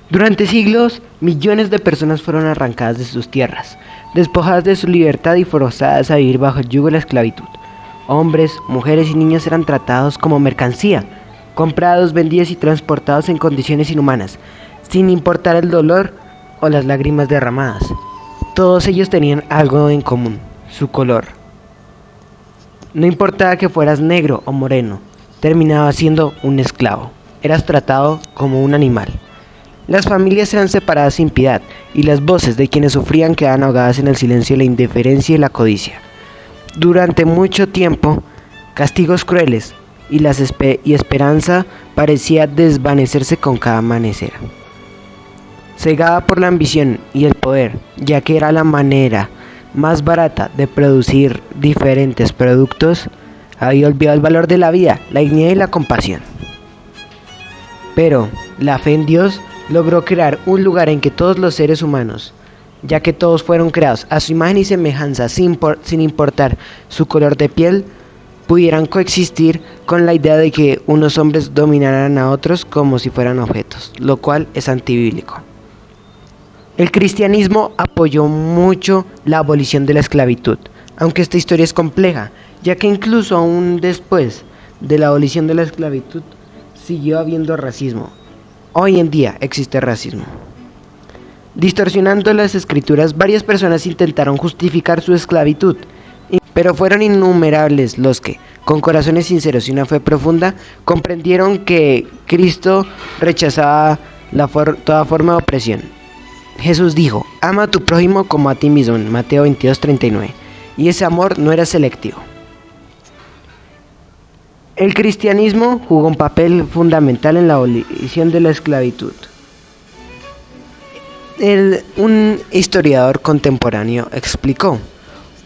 Durante siglos, millones de personas fueron arrancadas de sus tierras, despojadas de su libertad y forzadas a vivir bajo el yugo de la esclavitud. Hombres, mujeres y niños eran tratados como mercancía, comprados, vendidos y transportados en condiciones inhumanas, sin importar el dolor o las lágrimas derramadas. Todos ellos tenían algo en común: su color. No importaba que fueras negro o moreno, terminabas siendo un esclavo. Eras tratado como un animal. Las familias eran separadas sin piedad, y las voces de quienes sufrían quedaban ahogadas en el silencio, la indiferencia y la codicia. Durante mucho tiempo, castigos crueles y esperanza parecía desvanecerse con cada amanecer. Cegada por la ambición y el poder, ya que era la manera más barata de producir diferentes productos, había olvidado el valor de la vida, la dignidad y la compasión. Pero la fe en Dios logró crear un lugar en que todos los seres humanos, ya que todos fueron creados a su imagen y semejanza sin importar su color de piel, pudieran coexistir con la idea de que unos hombres dominaran a otros como si fueran objetos, lo cual es antibíblico. El cristianismo apoyó mucho la abolición de la esclavitud, aunque esta historia es compleja, ya que incluso aún después de la abolición de la esclavitud siguió habiendo racismo. Hoy en día existe racismo. Distorsionando las escrituras, varias personas intentaron justificar su esclavitud, pero fueron innumerables los que, con corazones sinceros y una fe profunda, comprendieron que Cristo rechazaba toda forma de opresión. Jesús dijo: ama a tu prójimo como a ti mismo, en Mateo 22:39, y ese amor no era selectivo. El cristianismo jugó un papel fundamental en la abolición de la esclavitud. Un historiador contemporáneo explicó: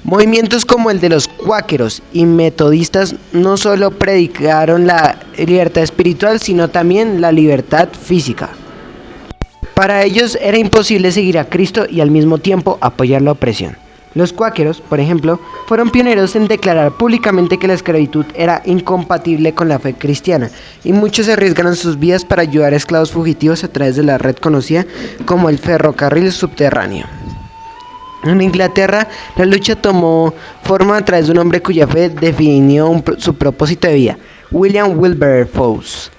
movimientos como el de los cuáqueros y metodistas no solo predicaron la libertad espiritual, sino también la libertad física. Para ellos era imposible seguir a Cristo y al mismo tiempo apoyar la opresión. Los cuáqueros, por ejemplo, fueron pioneros en declarar públicamente que la esclavitud era incompatible con la fe cristiana, y muchos arriesgaron sus vidas para ayudar a esclavos fugitivos a través de la red conocida como el ferrocarril subterráneo. En Inglaterra, la lucha tomó forma a través de un hombre cuya fe definió su propósito de vida: William Wilberforce.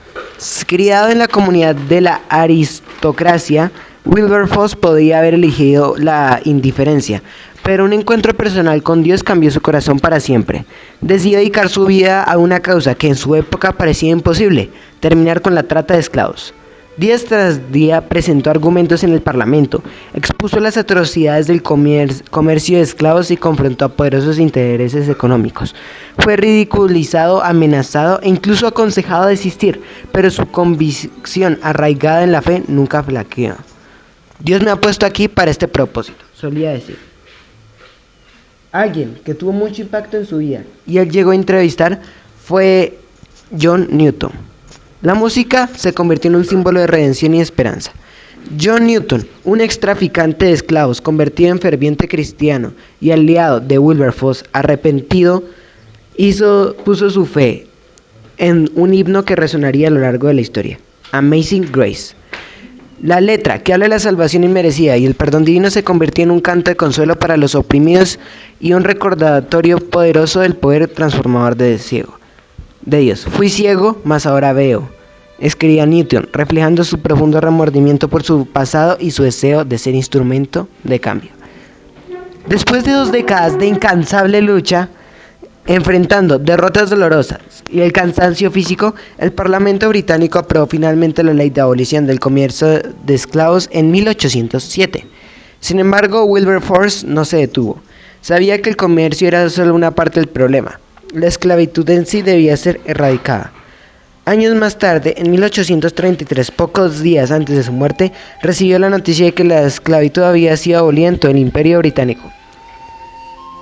Criado en la comunidad de la aristocracia, Wilberforce podía haber elegido la indiferencia, pero un encuentro personal con Dios cambió su corazón para siempre. Decidió dedicar su vida a una causa que en su época parecía imposible: terminar con la trata de esclavos. Día tras día presentó argumentos en el Parlamento, expuso las atrocidades del comercio de esclavos y confrontó a poderosos intereses económicos. Fue ridiculizado, amenazado e incluso aconsejado a desistir, pero su convicción arraigada en la fe nunca flaqueó. Dios me ha puesto aquí para este propósito, solía decir. Alguien que tuvo mucho impacto en su vida y él llegó a entrevistar fue John Newton. La música se convirtió en un símbolo de redención y esperanza. John Newton, un ex traficante de esclavos convertido en ferviente cristiano y aliado de Wilberforce, arrepentido, puso su fe en un himno que resonaría a lo largo de la historia: Amazing Grace. La letra, que habla de la salvación inmerecida y el perdón divino, se convirtió en un canto de consuelo para los oprimidos y un recordatorio poderoso del poder transformador de Dios. Fui ciego, mas ahora veo, escribía Newton, reflejando su profundo remordimiento por su pasado y su deseo de ser instrumento de cambio. Después de 2 décadas de incansable lucha, enfrentando derrotas dolorosas y el cansancio físico, el Parlamento británico aprobó finalmente la ley de abolición del comercio de esclavos en 1807. Sin embargo, Wilberforce no se detuvo. Sabía que el comercio era solo una parte del problema. La esclavitud en sí debía ser erradicada. Años más tarde, en 1833, pocos días antes de su muerte, recibió la noticia de que la esclavitud había sido abolida en todo el Imperio Británico,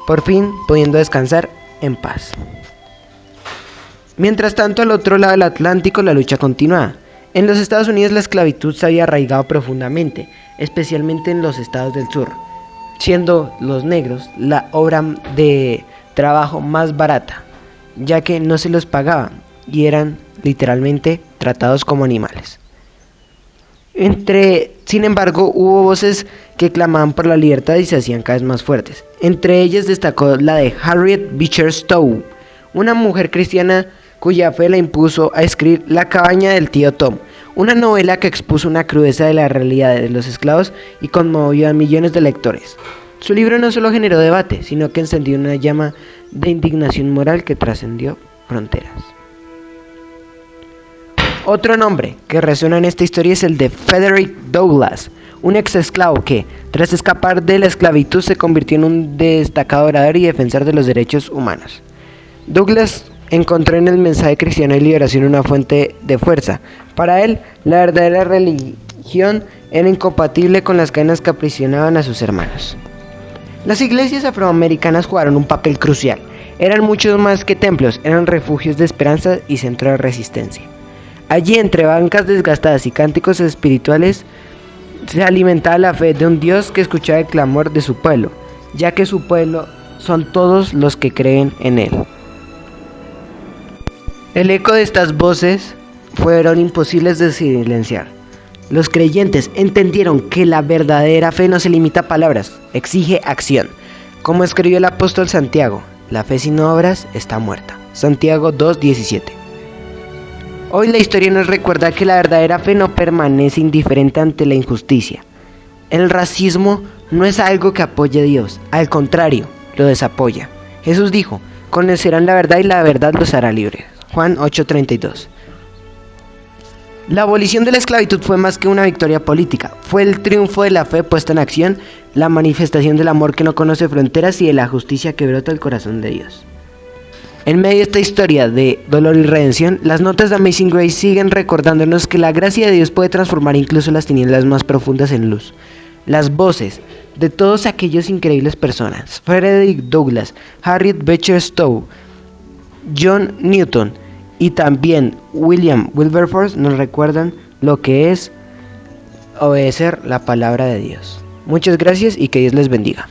por fin pudiendo descansar en paz. Mientras tanto, al otro lado del Atlántico, la lucha continuaba. En los Estados Unidos, la esclavitud se había arraigado profundamente, especialmente en los estados del sur, siendo los negros la obra de trabajo más barata, ya que no se los pagaba y eran literalmente tratados como animales. Sin embargo, hubo voces que clamaban por la libertad y se hacían cada vez más fuertes. Entre ellas destacó la de Harriet Beecher Stowe, una mujer cristiana cuya fe la impuso a escribir La cabaña del tío Tom, una novela que expuso una crudeza de la realidad de los esclavos y conmovió a millones de lectores. Su libro no solo generó debate, sino que encendió una llama de indignación moral que trascendió fronteras. Otro nombre que resuena en esta historia es el de Frederick Douglass, un ex esclavo que, tras escapar de la esclavitud, se convirtió en un destacado orador y defensor de los derechos humanos. Douglass encontró en el mensaje cristiano de liberación una fuente de fuerza. Para él, la verdadera religión era incompatible con las cadenas que aprisionaban a sus hermanos. Las iglesias afroamericanas jugaron un papel crucial. Eran mucho más que templos, eran refugios de esperanza y centro de resistencia. Allí, entre bancas desgastadas y cánticos espirituales, se alimentaba la fe de un Dios que escuchaba el clamor de su pueblo, ya que su pueblo son todos los que creen en él. El eco de estas voces fueron imposibles de silenciar. Los creyentes entendieron que la verdadera fe no se limita a palabras, exige acción. Como escribió el apóstol Santiago, la fe sin obras está muerta. Santiago 2:17. Hoy la historia nos recuerda que la verdadera fe no permanece indiferente ante la injusticia. El racismo no es algo que apoye a Dios, al contrario, lo desapoya. Jesús dijo, conocerán la verdad y la verdad los hará libres. Juan 8:32. La abolición de la esclavitud fue más que una victoria política, fue el triunfo de la fe puesta en acción, la manifestación del amor que no conoce fronteras y de la justicia que brota del corazón de Dios. En medio de esta historia de dolor y redención, las notas de Amazing Grace siguen recordándonos que la gracia de Dios puede transformar incluso las tinieblas más profundas en luz. Las voces de todos aquellos increíbles personas, Frederick Douglass, Harriet Beecher Stowe, John Newton y también William Wilberforce nos recuerdan lo que es obedecer la palabra de Dios. Muchas gracias y que Dios les bendiga.